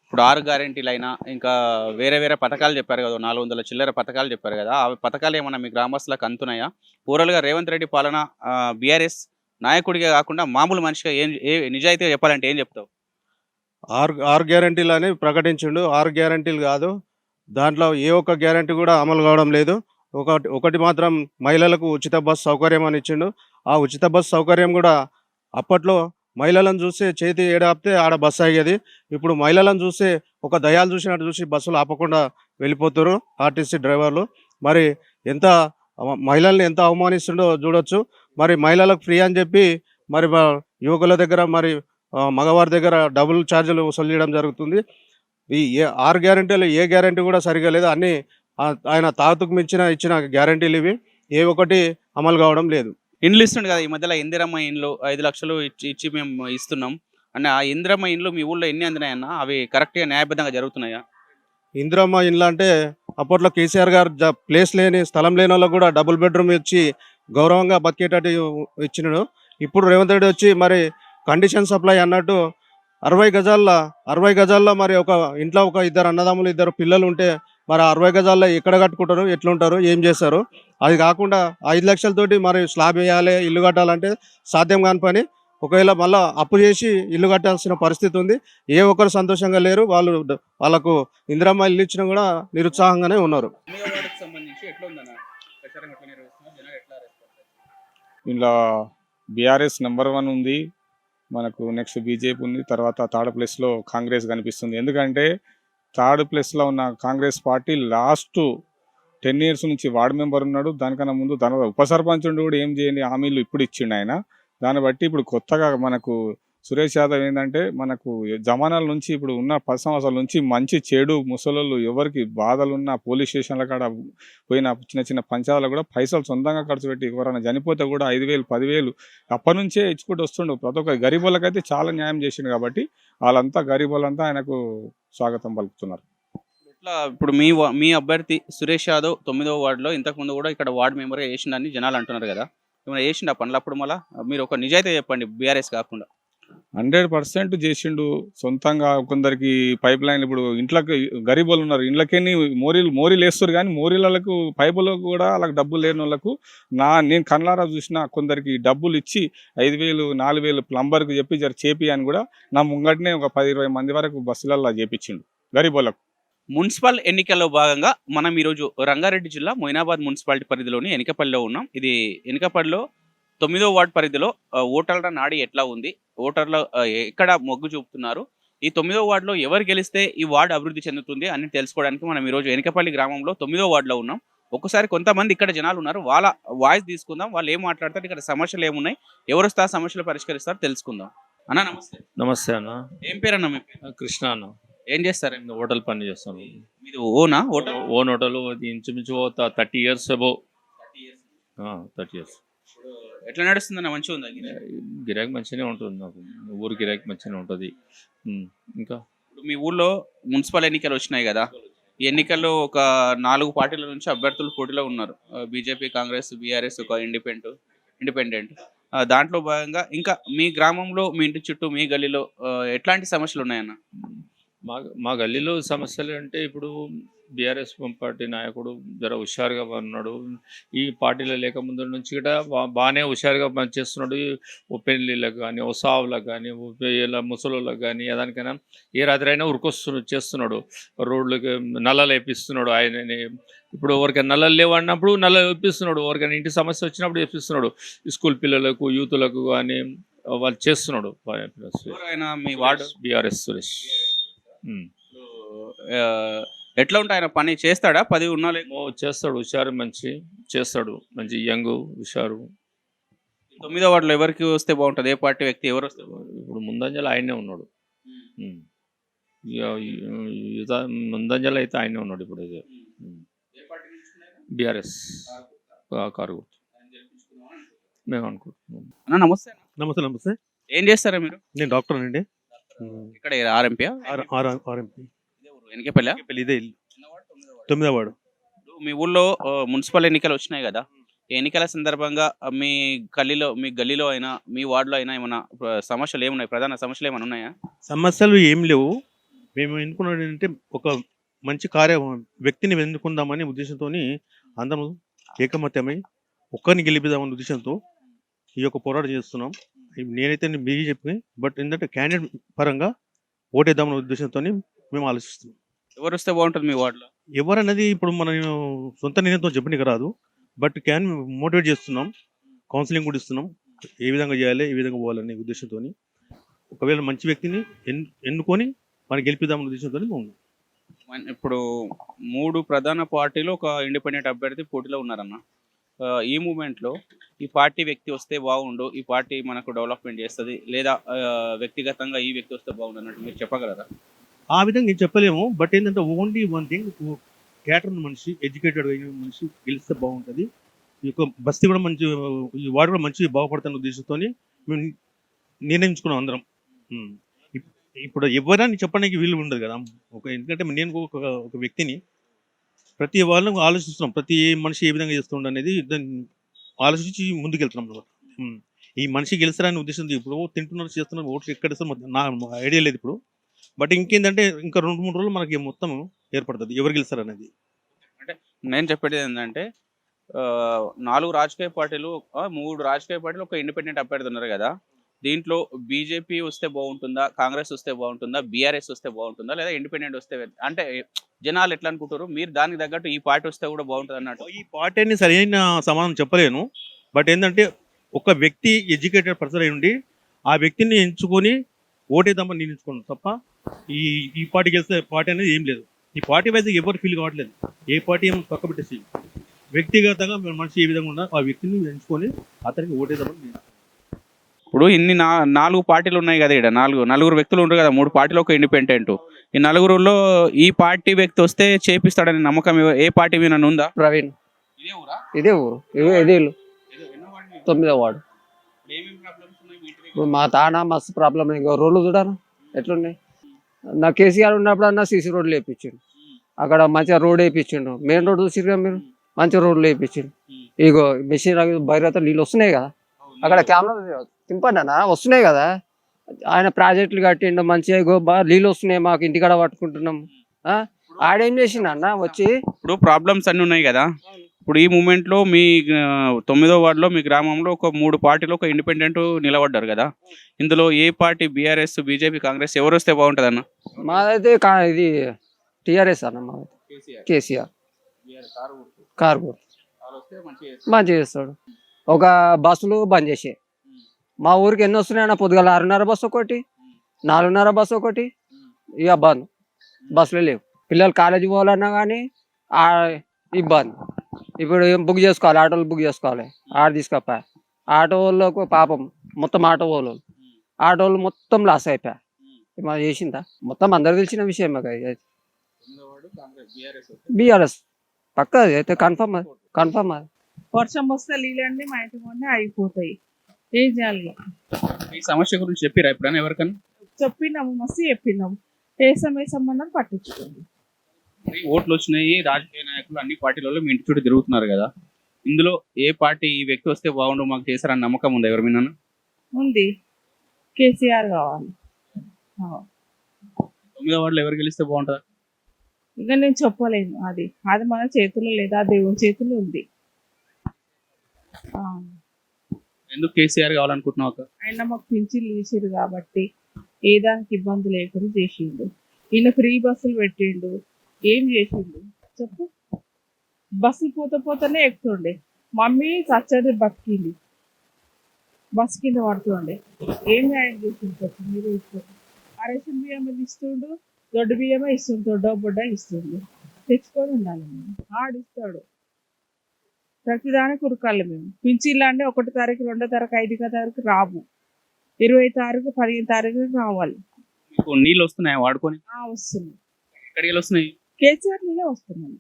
ఇప్పుడు 6 గ్యారెంటీలైనా ఇంకా వేరే పథకాలు చెప్పారు కదా, 400 చిల్లర పథకాలు చెప్పారు కదా, ఆ పథకాలు ఏమన్నా మీ గ్రామస్తులకు అందుతున్నాయా? ఓవరాల్‌గా రేవంత్ రెడ్డి పాలన బీఆర్ఎస్ నాయకుడిగా కాకుండా మామూలు మనిషిగా నిజాయితీగా చెప్పాలంటే ఏం చెప్తావు? 6 గ్యారెంటీలని ప్రకటించిండు. 6 గ్యారెంటీలు కాదు. దాంట్లో ఏ ఒక్క గ్యారెంటీ కూడా అమలు కావడం లేదు. ఒకటి మాత్రం మహిళలకు ఉచిత బస్సు సౌకర్యం అని ఇచ్చిండు. ఆ ఉచిత బస్సు సౌకర్యం కూడా అప్పట్లో మహిళలను చూస్తే చేతి ఏడాపితే ఆడ బస్సు ఆగేది. ఇప్పుడు మహిళలను చూస్తే ఒక దయ్యాలు చూసినట్టు చూసి బస్సులు ఆపకుండా వెళ్ళిపోతున్నారు ఆర్టీసీ డ్రైవర్లు. మరి మహిళల్ని ఎంత అవమానిస్తుండో చూడొచ్చు. మరి మహిళలకు ఫ్రీ అని చెప్పి మరి యువకుల దగ్గర మరి మగవారి దగ్గర డబుల్ ఛార్జీలు వసూలు చేయడం జరుగుతుంది. ఈ 6 గ్యారెంటీలు ఏ గ్యారెంటీ కూడా సరిగా లేదు. అన్నీ ఆయన తాతుకు ఇచ్చిన గ్యారెంటీలు ఇవి. ఏ ఒక్కటి అమలు కావడం లేదు. ఇండ్లు ఇస్తుండు కదా, ఈ మధ్యలో ఇందిరమ్మ ఇండ్లు 5 లక్షలు ఇచ్చి మేము ఇస్తున్నాం అన్న. ఆ ఇందిరమ్మ ఇండ్లు మీ ఊళ్ళో ఎన్ని అందినాయన్న? అవి కరెక్ట్గా న్యాయబద్ధంగా జరుగుతున్నాయా? ఇందిరమ్మ ఇండ్లు అంటే అప్పట్లో కేసీఆర్ గారు ప్లేస్ లేని స్థలం లేని వాళ్ళకు కూడా డబుల్ బెడ్రూమ్ ఇచ్చి గౌరవంగా బతికేటట్టు ఇచ్చినాడు. ఇప్పుడు రేవంత్ రెడ్డి వచ్చి మరి కండిషన్ సప్లై అన్నట్టు 60 గజాల్లో మరి ఒక ఇంట్లో ఒక 2 అన్నదమ్ములు 2 పిల్లలు ఉంటే మరి 60 గజాల్లో ఎక్కడ కట్టుకుంటారు, ఎట్లుంటారు, ఏం చేస్తారు? అది కాకుండా 5 లక్షలతోటి మరి స్లాబ్ వేయాలి, ఇల్లు కట్టాలంటే సాధ్యం కాని పని. ఒకవేళ మళ్ళా అప్పు చేసి ఇల్లు కట్టాల్సిన పరిస్థితి ఉంది. ఏ ఒక్కరు సంతోషంగా లేరు. వాళ్ళకు ఇందిరమ్మ ఇల్లు ఇచ్చినా కూడా నిరుత్సాహంగానే ఉన్నారు. 9వ వార్డుకి సంబంధించి ఎట్లా ఉందన్న? ప్రచారం ఎట్లా నిర్వహిస్తున్నారు? జనాలు ఎట్లా రెస్పాన్స్ అవుతున్నారు? ఇలా బీఆర్ఎస్ నెంబర్ 1 ఉంది. మనకు నెక్స్ట్ బీజేపీ ఉంది. తర్వాత థర్డ్ ప్లేస్‌లో కాంగ్రెస్ కనిపిస్తుంది. ఎందుకంటే థర్డ్ ప్లేస్‌లో ఉన్న కాంగ్రెస్ పార్టీ లాస్ట్ 10 ఇయర్స్ నుంచి వార్డ్ మెంబర్ ఉన్నాడు. దానికన్నా ముందు తన ఉప సర్పంచ్ ఉండి కూడా ఏం చేయని హామీలు ఇప్పుడు ఇచ్చిండు ఆయన. దాన్ని బట్టి ఇప్పుడు కొత్తగా మనకు సురేష్ యాదవ్ ఏంటంటే మనకు జమానాల నుంచి ఇప్పుడు ఉన్న 10 సంవత్సరాల నుంచి మంచి చెడు ముసలోళ్ళు ఎవరికి బాధలున్న పోలీస్ స్టేషన్ల కాడ పోయిన చిన్న చిన్న పంచాయతీలు కూడా పైసలు సొంతంగా ఖర్చు పెట్టి ఎవరైనా చనిపోతే కూడా 5,000 10,000 అప్పటి నుంచే ఇచ్చుకుంటూ వస్తుండు. ప్రతి ఒక్క గరీబులకైతే చాలా న్యాయం చేసిండు కాబట్టి వాళ్ళంతా గరీబులంతా ఆయనకు స్వాగతం పలుకుతున్నారు. ఇట్లా ఇప్పుడు మీ అభ్యర్థి సురేష్ యాదవ్ 9వ వార్డులో ఇంతకుముందు కూడా ఇక్కడ వార్డు మెంబర్గా చేసిండని జనాలు అంటున్నారు కదా, ఏమైనా చేసిండు ఆ పనులు? అప్పుడు మళ్ళీ మీరు ఒక నిజాయితీ చెప్పండి, బీఆర్ఎస్ కాకుండా. 100% చేసిండు. సొంతంగా కొందరికి పైప్ లైన్ ఇప్పుడు ఇంట్లోకి గరీబులు ఉన్నారు, ఇంట్లోకెళ్ళి మోరీలు వేస్తారు కానీ మోరీలకు పైపులకు కూడా వాళ్ళకి డబ్బులు లేని వాళ్ళకు నేను కళ్ళారా చూసిన కొందరికి డబ్బులు ఇచ్చి 5,000 4,000 ప్లంబర్కి చెప్పి చేపి అని కూడా నా ముంగటనే ఒక 10-20 మంది వరకు బస్సులలో చేపించిండు గరీబులకు. మున్సిపల్ ఎన్నికల్లో భాగంగా మనం ఈరోజు రంగారెడ్డి జిల్లా మొయినాబాద్ మున్సిపాలిటీ పరిధిలోని ఎనికపల్లిలో ఉన్నాం. ఇది ఎనికపల్లిలో 9వ వార్డు పరిధిలో ఓటర్ల నాడి ఎట్లా ఉంది, ఓటర్లు ఎక్కడ మొగ్గు చూపుతున్నారు, ఈ 9వ వార్డులో ఎవరు గెలిస్తే ఈ వార్డు అభివృద్ధి చెందుతుంది అని తెలుసుకోవడానికి మనం ఈరోజు ఎనికపల్లి గ్రామంలో 9వ వార్డులో ఉన్నాం. ఒక్కసారి కొంతమంది ఇక్కడ జనాలు ఉన్నారు, వాళ్ళ వాయిస్ తీసుకుందాం, వాళ్ళు ఏం మాట్లాడతారు, ఇక్కడ సమస్యలు ఏమున్నాయి, ఎవరు వస్తే ఆ సమస్యలు పరిష్కరిస్తారు తెలుసుకుందాం. అన్న నమస్తే. నమస్తే అన్న. ఏం పేరు అన్న? మీ పేరు? కృష్ణ అన్న. ఏం చేస్తారు? హోటల్ పని చేస్తాను. మీది ఓనా హోటల్? Own hotel. ఇంచుమించు 30 ఇయర్స్ అబౌవ్. 30 ఇయర్స్. ఎట్లా నడుస్తుందన్న? మంచిగా ఉందా? గిరాకీ మంచిగానే ఉంటుంది నాకు. ఊరు గిరాకీ మంచిగానే ఉంటుంది. ఇంకా ఇప్పుడు మీ ఊళ్ళో మున్సిపల్ ఎన్నికలు వచ్చినాయి కదా, ఈ ఎన్నికల్లో ఒక 4 పార్టీల నుంచి అభ్యర్థులు పోటీలో ఉన్నారు. బీజేపీ, కాంగ్రెస్, బీఆర్ఎస్, ఒక ఇండిపెండెంట్. దాంట్లో భాగంగా ఇంకా మీ గ్రామంలో, మీ ఇంటి చుట్టూ, మీ గల్లీలో ఎట్లాంటి సమస్యలు ఉన్నాయన్న? మా గల్లీలో సమస్యలు అంటే ఇప్పుడు బీఆర్ఎస్ పార్టీ నాయకుడు జర హుషారుగా ఉన్నాడు. ఈ పార్టీలో లేకముందు నుంచి కూడా బాగానే హుషారుగా పనిచేస్తున్నాడు. ఓ పెళ్ళిళ్ళకి కానీ, ఓ సావులకు కానీ, ఇలా ముసలోళ్ళకి కానీ, దానికైనా ఏ రాత్రి అయినా చేస్తున్నాడు. రోడ్లకి నల్లలు వేపిస్తున్నాడు ఆయనని. ఇప్పుడు ఎవరికైనా నల్లలు లేవు అన్నప్పుడు నల్లలు వేపిస్తున్నాడు. ఎవరికైనా ఇంటి సమస్య వచ్చినప్పుడు వేపిస్తున్నాడు. స్కూల్ పిల్లలకు, యూతులకు కానీ వాళ్ళు చేస్తున్నాడు. మీ వార్డు బీఆర్ఎస్ సురేష్. ఎట్లా ఉంటాయి ఆయన పని? చేస్తాడా? 10 ఉన్నా చేస్తాడు. హుషారు చేస్తాడు. మంచి యంగ్ హుషారు. 9వ వార్డులో ఎవరికి వస్తే బాగుంటుంది? ఏ పార్టీ వ్యక్తి ఎవరు వస్తే? ఇప్పుడు ముందంజల ఆయనే ఉన్నాడు. ముందంజల అయితే ఆయనే ఉన్నాడు ఇప్పుడు. అయితే బీఆర్ఎస్ కారు గుర్తు మేము అనుకుంటున్నాం. అన్న నమస్తే. నమస్తే. నమస్తే. ఏం చేస్తారా మీరు? నేను డాక్టర్ అండి. ఇక్కడ ఆర్ఎంపీ ఎనికపల్లి. ఇదే ఇల్లు 9వ వార్డు. మీ ఊళ్ళో మున్సిపల్ ఎన్నికలు వచ్చినాయి కదా, ఈ ఎన్నికల సందర్భంగా మీ గల్లీలో అయినా, మీ వార్డులో అయినా ఏమైనా సమస్యలు ఏమున్నాయి? ప్రధాన సమస్యలు ఏమైనా ఉన్నాయా? సమస్యలు ఏం లేవు. మేము ఎన్నుకున్నది ఏంటంటే ఒక మంచి వ్యక్తిని ఎన్నుకుందామని ఉద్దేశంతో అందరం ఏకమత్యమై ఒక్కరిని గెలిపిద్దామనే ఉద్దేశంతో ఈ యొక్క పోరాటం చేస్తున్నాం. నేనైతే బీజేపీ, బట్ ఏంటంటే క్యాండిడేట్ పరంగా ఓటేద్దామనే ఉద్దేశంతో మేము ఆలోచిస్తున్నాం. ఎవరు వస్తే బాగుంటుంది మీ వార్డులో? ఎవరన్నది ఇప్పుడు మనం సొంత నిర్ణయంతో చెప్పనికి రాదు, బట్ మోటివేట్ చేస్తున్నాం, కౌన్సిలింగ్ కూడా ఇస్తున్నాం, ఏ విధంగా చేయాలి, ఏ విధంగా పోవాలనే ఉద్దేశంతో. ఒకవేళ మంచి వ్యక్తిని ఎన్నుకొని మనం గెలిపిద్దామనే ఉద్దేశంతో ఉన్నాం. ఇప్పుడు 3 ప్రధాన పార్టీలు, ఒక ఇండిపెండెంట్ అభ్యర్థి పోటీలో ఉన్నారన్న. ఈ మూమెంట్లో ఈ పార్టీ వ్యక్తి వస్తే బాగుండు, ఈ పార్టీ మనకు డెవలప్మెంట్ చేస్తుంది, లేదా వ్యక్తిగతంగా ఈ వ్యక్తి వస్తే బాగుండు అన్నట్టు మీరు చెప్పగలరా? ఆ విధంగా నేను చెప్పలేము, బట్ ఏంటంటే ఓన్లీ వన్ థింగ్, క్యాటర్ మనిషి, ఎడ్యుకేటెడ్ అయిన మనిషి గెలిస్తే బాగుంటుంది. ఈ యొక్క బస్తీ కూడా మంచి, ఈ వార్డు కూడా మంచి బాగుపడుతున్న ఉద్దేశంతో మేము నిర్ణయించుకున్నాం అందరం. ఇప్పుడు ఎవరైనా చెప్పడానికి వీలు ఉండదు కదా. ఎందుకంటే నేను ఒక వ్యక్తిని, ప్రతి వాళ్ళని ఆలోచిస్తున్నాం, ప్రతి మనిషి ఏ విధంగా చేస్తుండ అనేది దాన్ని ఆలోచించి ముందుకెళ్తున్నాం అనమాట. ఈ మనిషి గెలుస్తారనే ఉద్దేశంతో ఇప్పుడు తింటున్నారు, చేస్తున్నారు, ఓట్లు ఎక్కడ ఇస్తారు నా ఐడియా లేదు ఇప్పుడు. బట్ ఇంకేంటంటే ఇంకా 2-3 రోజులు మనకి మొత్తం ఏర్పడుతుంది ఎవరు గెలుస్తారు అనేది. నేను చెప్పేది ఏంటంటే 4 రాజకీయ పార్టీలు 3 రాజకీయ పార్టీలు ఒక ఇండిపెండెంట్ అభ్యర్థి ఉన్నారు కదా. దీంట్లో బీజేపీ వస్తే బాగుంటుందా, కాంగ్రెస్ వస్తే బాగుంటుందా, బీఆర్ఎస్ వస్తే బాగుంటుందా, లేదా ఇండిపెండెంట్ వస్తే అంటే జనాలు ఎట్లా అనుకుంటారు? మీరు దానికి తగ్గట్టు ఈ పార్టీ వస్తే కూడా బాగుంటుంది అన్నట్టు. ఈ పార్టీ అని సరైన సమాధానం చెప్పలేను. బట్ ఏంటంటే ఒక వ్యక్తి ఎడ్యుకేటెడ్ పర్సన్ అయి ఉండి ఆ వ్యక్తిని ఎంచుకొని ఓటేద్దామని నేను ఎంచుకోను తప్ప ఈ ఈ పార్టీ గెలిస్తే పార్టీ అనేది ఏం లేదు. ఈ పార్టీ వైజ్ ఎవరు ఫీల్ కావట్లేదు. ఏ పార్టీ ఏం పక్క పెట్టేసి వ్యక్తిగతంగా మనిషి ఏ విధంగా ఉన్నా ఆ వ్యక్తిని ఎంచుకొని అతనికి ఓటేద్దామని నేను. ఇప్పుడు ఇన్ని 4 పార్టీలు ఉన్నాయి కదా, ఇక్కడ నలుగురు వ్యక్తులు ఉంటారు కదా, 3 పార్టీలు ఒక ఇండిపెండెంట్. ఈ నలుగురులో ఈ పార్టీ వ్యక్తి వస్తే చేపిస్తాడనే నమ్మకం ఏ పార్టీ మీద ఉందా? ప్రవీణ్. ఇదే ఊరా? ఇదే ఊరు, ఇదే ఇల్లు, ఎన్నో వార్డు మీకు? 9వ వార్డు. ఏమేమి ప్రాబ్లమ్స్ ఉన్నాయి మీ ఇంటి దగ్గర? ఇప్పుడు మా తాన మస్తు ప్రాబ్లం. ఇంకా రోడ్లు చూడాను ఎట్లున్నాయి. నా కేసీఆర్ ఉన్నప్పుడు అన్న సీసీ రోడ్లు వేయించిండు, అక్కడ మంచిగా రోడ్ వేయించిండు. మెయిన్ రోడ్ చూసిరుగా మీరు, మంచిగా రోడ్లు వేయించిండు. ఇగో మిషన్ బైరత నీళ్ళు వస్తున్నాయి కదా, అక్కడ కెమెరా తింపండి అన్న, వస్తున్నాయి కదా. ఆయన ప్రాజెక్టులు కట్టిండు మంచిగా, ఇగో బాగా నీళ్ళు వస్తున్నాయి మాకు, ఇంటికాడ పట్టుకుంటున్నాం. ఆడేం చేసిండు అన్న వచ్చి? ఇప్పుడు ప్రాబ్లమ్స్ అన్ని ఉన్నాయి కదా. ఇప్పుడు ఈ మూమెంట్ లో మీ 9వ వార్డులో మీ గ్రామంలో ఒక 3 పార్టీలు ఒక ఇండిపెండెంట్ నిలబడ్డారు కదా. ఇందులో ఏ పార్టీ, బీఆర్ఎస్, బీజేపీ, కాంగ్రెస్ ఎవరు వస్తే బాగుంటుంది అన్న? మాదైతే ఇది టీఆర్ఎస్ అన్న, మాదైతే కేసీఆర్ కారు మంచిగా చేస్తాడు. ఒక బస్సులు బంద్ చేసే మా ఊరికి ఎన్ని వస్తున్నాయన్న? పొద్దుగాల 6:30 బస్సు ఒకటి, 4:30 బస్సు ఒకటి, ఇక బంద్. బస్సులు లేవు. పిల్లలు కాలేజీ పోవాలన్నా కానీ ఇబ్బంది. ఇప్పుడు ఏం బుక్ చేసుకోవాలి, ఆటోలు బుక్ చేసుకోవాలి, ఆడ తీసుకపోయా. ఆటో వాళ్ళకు పాపం మొత్తం ఆటో వాళ్ళు మొత్తం లాస్ అయిపోయా. ఏమైనా చేసిందా? మొత్తం అందరు తెలిసిన విషయం మాకు. బీఆర్ఎస్ పక్క అయితే కన్ఫర్మ్ అది. వర్షం వస్తే నీళ్ళన్నీ మా ఇంటి ముందే అయిపోతాయి. ఏం చేయాలి? ఈ సమస్య గురించి చెప్పిరా ఎప్పుడైనా ఎవరికన్నా? చెప్పినాము, మస్తు చెప్పినాము. వేసమన్నారు పట్టించుకోండి. మరి ఓట్లు వచ్చినాయి, రాజకీయ నాయకులు అన్ని పార్టీలలో మీ ఇంటి చుట్టూ తిరుగుతున్నారు కదా. ఇందులో ఏ పార్టీ ఈ వ్యక్తి వస్తే బాగుండు మాకు చేశారని నమ్మకం ఉందా ఎవరి మీద? ఉంది, కేసీఆర్ కావాలి. 9వ వార్డులో ఎవరు గెలిస్తే బాగుంటుందా? ఇక నేను చెప్పలేను. అది మన చేతుల్లో లేదా, దేవుని చేతుల్లో ఉంది. ఎందుకు కేసీఆర్ కావాలనుకుంటున్నావు అక్క? ఆయన మాకు పింఛన్లు తీసిరు కాబట్టి ఏ దానికి ఇబ్బంది లేకుండా చేసిండు. ఈయన ఫ్రీ బస్సులు పెట్టిండు. ఏం చేసిండు చెప్పు? బస్సులు పోతేనే ఎక్కుతుండే. మమ్మీ చచ్చడి బతికింది, బస్సు కింద పడుతుండే. ఏం న్యాయం చేసిండు చెప్పు? మీరు ఇస్తుంది రేషన్ బియ్యం ఇస్తుండు, దొడ్డు బియ్యమే ఇస్తుండు, దొడ్డ ఇస్తుండు. తెచ్చుకొని ఉండాలి. మేము ఆడిస్తాడు ప్రతిదానికి ఉరకాలి. మేము పింఛన్లు అంటే 1వ తారీఖు, 2వ తారీఖు, 5వ తారీఖు రావు. 20వ తారీఖు, 15వ తారీఖు రావాలి. మీకు నీళ్ళు వస్తున్నాయా వాడుకొని? వస్తున్నాయి. ఎక్కడికి వస్తున్నాయి? కేసీఆర్ నీళ్ళే వస్తున్నాయి,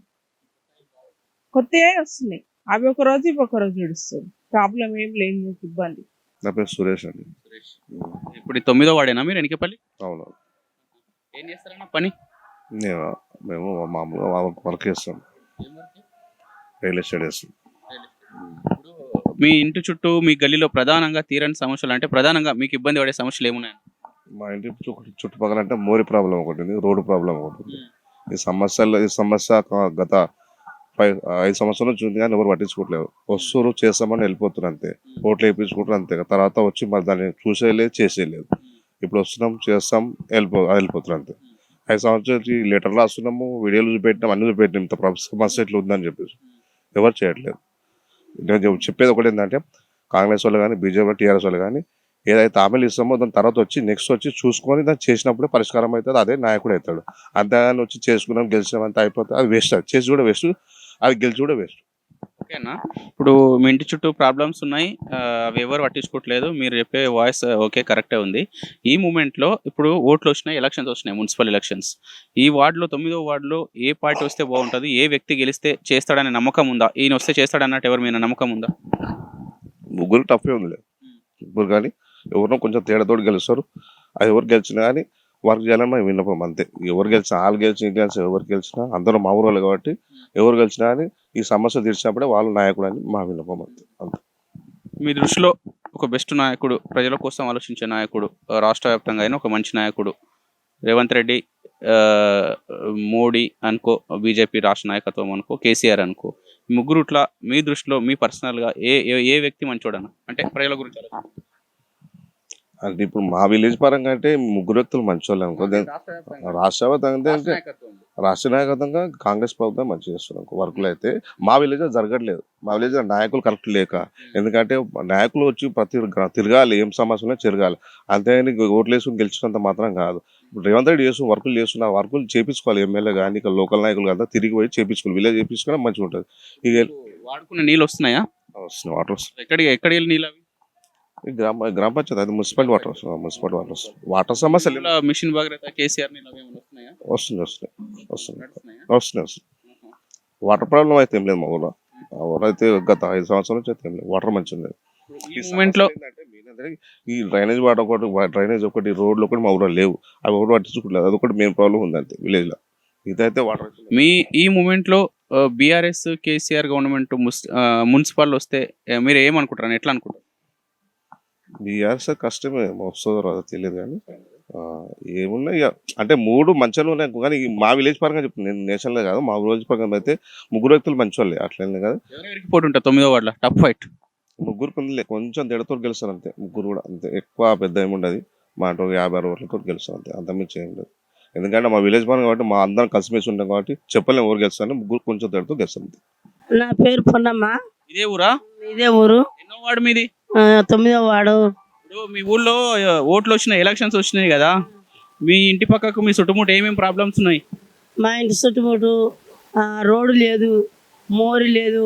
కొత్తగా వస్తున్నాయి. అవి ఒక రోజు ఇవి ఒక రోజు నడుస్తుంది. ప్రాబ్లం ఏం లేదు, మీకు ఇబ్బంది. నా పేరు సురేష్ అండి. ఇప్పుడు 9వ వార్డేనా మీరు ఎనికేపల్లి? అవును. ఏం చేస్తారన్న పని? మేము మామూలుగా వర్క్ చేస్తాం, రియల్ ఎస్టేట్ చేస్తాం. ఇప్పుడు మీ ఇంటి చుట్టూ మీ గల్లీలో ప్రధానంగా తీరని సమస్యలు అంటే ప్రధానంగా మీకు ఇబ్బంది పడే సమస్యలు ఏమున్నాయి? మా ఇంటి చుట్టుపక్కల అంటే మోరి ప్రాబ్లం ఒకటి ఉంది, రోడ్డు ప్రాబ్లం ఒకటి ఉంది. ఈ సమస్య గత 5 సంవత్సరాల నుంచి ఉంది కానీ ఎవరు పట్టించుకోవట్లేదు. వస్తువులు చేస్తామని వెళ్ళిపోతున్నారు అంతే, ఓట్లు వేయించుకుంటారు అంతే. తర్వాత వచ్చి మరి దాన్ని చూసేయలేదు, చేసేయలేదు. ఇప్పుడు వస్తున్నాం, చేస్తాం, వెళ్ళిపోతున్నారు అంతే. 5 సంవత్సరాలు లెటర్లు రాస్తున్నాము, వీడియోలు చూపెట్టినాం, అన్ని చూపెట్టినాం, ఇంత సమస్య ఇట్లా ఉందని చెప్పేసి ఎవరు చేయట్లేదు. నేను చెప్పేది ఒకటి ఏంటంటే, కాంగ్రెస్ వాళ్ళు కానీ, బీజేపీ, టీఆర్ఎస్ వాళ్ళు కానీ ఏదైతే హామీలు ఇస్తామో దాని తర్వాత వచ్చి నెక్స్ట్ వచ్చి చూసుకొని దాన్ని చేసినప్పుడే పరిష్కారం అవుతుంది, అదే నాయకుడు అవుతాడు. అంతేగాని వచ్చి చేసుకున్నాం, గెలిచినాం అంతా అయిపోతుంది, అది వేస్ట్. అది చేసి కూడా వేస్ట్, అది గెలిచి కూడా వేస్ట్. ఓకేనా? ఇప్పుడు మీ ఇంటి చుట్టూ ప్రాబ్లమ్స్ ఉన్నాయి, అవి ఎవరు పట్టించుకోవట్లేదు. మీరు చెప్పే వాయిస్ ఓకే, కరెక్టే ఉంది. ఈ మూమెంట్లో ఇప్పుడు ఓట్లు వచ్చినాయి, ఎలక్షన్స్ వచ్చినాయి, మున్సిపల్ ఎలక్షన్స్. ఈ వార్డులో 9వ వార్డులో ఏ పార్టీ వస్తే బాగుంటుంది, ఏ వ్యక్తి గెలిస్తే చేస్తాడనే నమ్మకం ఉందా? ఈయన వస్తే చేస్తాడన్నట్టు ఎవరి మీద నమ్మకం ఉందా? ముగ్గురు టఫే ఉందిలే, ముగ్గురు కానీ ఎవరినో కొంచెం తేడాతోటి గెలుస్తారు. అది ఎవరు గెలిచినా కానీ వర్క్ చేయాలని మేము విన్నపం అంతే. ఎవరు గెలిచినా, వాళ్ళు గెలిచిన గెలిచిన ఎవరు గెలిచినా అందరూ మా ఊరు కాబట్టి ఎవరు గెలిచినా కానీ ఈ సమస్య తీర్చినప్పుడే వాళ్ళ నాయకుడు అని మా విన్నపం అంతే. మీ దృష్టిలో ఒక బెస్ట్ నాయకుడు, ప్రజల కోసం ఆలోచించే నాయకుడు, రాష్ట్ర వ్యాప్తంగా అయినా ఒక మంచి నాయకుడు రేవంత్ రెడ్డి మోడీ అనుకో, బీజేపీ రాష్ట్ర నాయకత్వం అనుకో, కేసీఆర్ అనుకో, ఈ ముగ్గురుట్లా మీ దృష్టిలో మీ పర్సనల్‌గా ఏ వ్యక్తి మంచోడన్న? అంటే ప్రజల గురించి ఆలోచించి. అంటే ఇప్పుడు మా విలేజ్ పరంగా అంటే ముగ్గురు వ్యక్తులు మంచోళ్ళే అనుకో. రాష్ట్ర వ్యాప్తంగా అంటే రాష్ట్ర నాయకత్వంగా కాంగ్రెస్ ప్రభుత్వం మంచిగా చేస్తుంది అనుకో. వర్కులు అయితే మా విలేజ్ జరగట్లేదు. మా విలేజ్ నాయకులు కరెక్ట్ లేక, ఎందుకంటే నాయకులు వచ్చి తిరగాలి, ఏం సమస్య ఉన్నా తిరగాలి, అంతేగాని ఓట్లు వేసుకుని గెలిచినంత మాత్రం కాదు. ఇప్పుడు రేవంత్ రెడ్డి చేస్తూ వర్కులు చేస్తున్న వర్కులు చేపించుకోవాలి. ఎమ్మెల్యే కానీ ఇక లోకల్ నాయకులు కదా తిరిగి పోయి చేపించుకోవాలి. విలేజ్ చేపించుకోవడం మంచిగా ఉంటుంది. ఇక వాడుకునే నీళ్ళు వస్తున్నాయా? వస్తున్నాయి వాటర్ వస్తుంది. ఎక్కడి నీళ్ళు అవి? ఈ గ్రామ పంచాయతీ అది మున్సిపాలిటీ వాటర్ వస్తుంది. మున్సిపాలిటీ వాటర్ వస్తుంది. వాటర్ సమస్యలు మిషన్ భగీరథ, కేసీఆర్ నీళ్ళు అవి ఏమైనా వస్తున్నాయా? వస్తున్నాయి. నడుస్తున్నాయా? వస్తున్నాయి. వాటర్ ప్రాబ్లం అయితే ఏం లేదు మా ఊళ్ళో. మా ఊళ్ళో అయితే గత 5 సంవత్సరాల నుంచి అయితే ఏం లేదు. వాటర్ మంచిగా ఉంది. ఈ మూమెంట్ లో ఈ డ్రైనేజ్ వాటర్ ఒకటి రోడ్లు ఒకటి మా ఊళ్ళో లేవు. అవి ఒకటి పట్టించుకోలేదు. అదొకటి మెయిన్ ప్రాబ్లం ఉంది అంతే విలేజ్ లో. ఇదైతే వాటర్ ఈ మూమెంట్ లో బీఆర్ఎస్ కేసీఆర్ గవర్నమెంట్ మున్సిపల్ వస్తే మీరు ఏమనుకుంటారు, ఎట్లా అనుకుంటారు? బీఆర్ఎస్ కష్టమే, వస్తుందో రాదో తెలియదు కానీ ఏమున్నాయి అంటే 3 మంచిగా ఉన్నాయి కానీ మా విలేజ్ పరంగా చెప్తుంది. నేను నేషనల్ కాదు, మా విలేజ్ పరంగా అయితే ముగ్గురు వ్యక్తులు మంచి వాళ్ళే, అట్లనే కాదు. ఎవరెవరికి పోటీ ఉంటుంది 9వ వార్డులో టఫ్ ఫైట్? ముగ్గురు కొంచెం తేడాతో గెలుస్తారు అంతే. ముగ్గురు కూడా అంతే, ఎక్కువ పెద్ద ఏముండదు. మా అంటే 50-60 ఓట్లతో గెలుస్తారు అంతే, అంతమించి ఏం లేదు. ఎందుకంటే మా విలేజ్ పరంగా కాబట్టి మా అందరం కలిసిమెలిసి ఉంటాం కాబట్టి చెప్పలేము ఎవరు గెలుస్తారని. ముగ్గురు కొంచెం తేడాతో గెలుస్తారు అంతే. నా పేరు పొన్నమ్మ. ఇదే ఊరా? ఇదే ఊరు. ఎన్నో వార్డు మీది? 9వ వార్డు. ఇప్పుడు మీ ఊళ్ళో ఓట్లు వచ్చినాయి, ఎలక్షన్స్ వచ్చినాయి కదా, మీ ఇంటి పక్కకు మీ చుట్టుముట్టు ఏమేమి ప్రాబ్లమ్స్ ఉన్నాయి? మా ఇంటి చుట్టుముట్టు రోడ్డు లేదు, మోరి లేదు,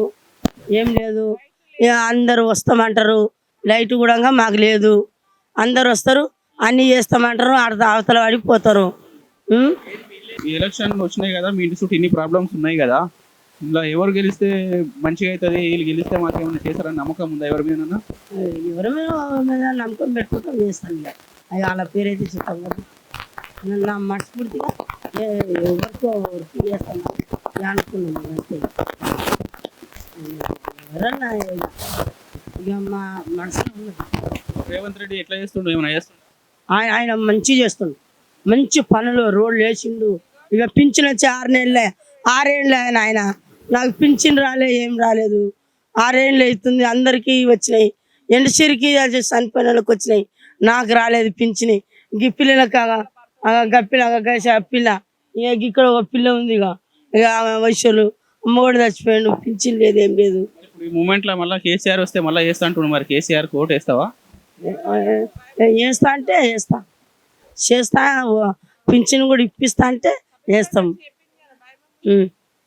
ఏం లేదు. ఇక అందరూ వస్తామంటారు, లైట్ కూడా మాకు లేదు. అందరు వస్తారు, అన్నీ చేస్తామంటారు, అవతల పడిపోతారు. ఈ ఎలక్షన్ వచ్చినాయి కదా, మీ ఇంటి చుట్టూ ఇన్ని ప్రాబ్లమ్స్ ఉన్నాయి కదా, ఇలా ఎవరు గెలిస్తే మంచిగా అవుతుంది, వీళ్ళు గెలిస్తే మాకు ఏమైనా చేస్తారని నమ్మకం ఉందా ఎవరి మీద? ఎవరి మీద నమ్మకం పెట్టుకుంటాం, చేస్తాం. ఇక అది వాళ్ళ పేరైతే చెప్తాం కదా. నా మనస్ఫూర్తిగా ఎవరికో చేస్తాం అనుకున్నాం అంతే. ఎవరన్నా ఇక మా మనసులో ఉన్నది. రేవంత్ రెడ్డి ఎట్లా చేస్తుండో ఏమైనా చేస్తుండ? ఆయన మంచిగా చేస్తుండు, మంచి పనులు, రోడ్లు వేసిండు. ఇక పింఛన్ వచ్చి 6 నెలలే 6 ఏళ్ళే ఆయన. నాకు పింఛన్ ఏం రాలేదు. 6 ఏళ్ళు అవుతుంది. అందరికీ వచ్చినాయి. ఎండసిరికి చనిపోయిన వాళ్ళకి వచ్చినాయి, నాకు రాలేదు పింఛని. ఈ పిల్లలకు పిల్ల ఇక ఇక్కడ ఒక పిల్ల ఉంది, ఇక వయసులు అమ్మ కూడా చచ్చిపోయాడు, పింఛన్ లేదు, ఏం లేదు. ఈ మూమెంట్ లో మళ్ళీ కేసీఆర్ వస్తే మళ్ళీ చేస్తా అంటుండు, మరి కేసీఆర్ ఓటు వేస్తావా? వేస్తా అంటే చేస్తా, పింఛన్ కూడా ఇప్పిస్తా అంటే వేస్తాం.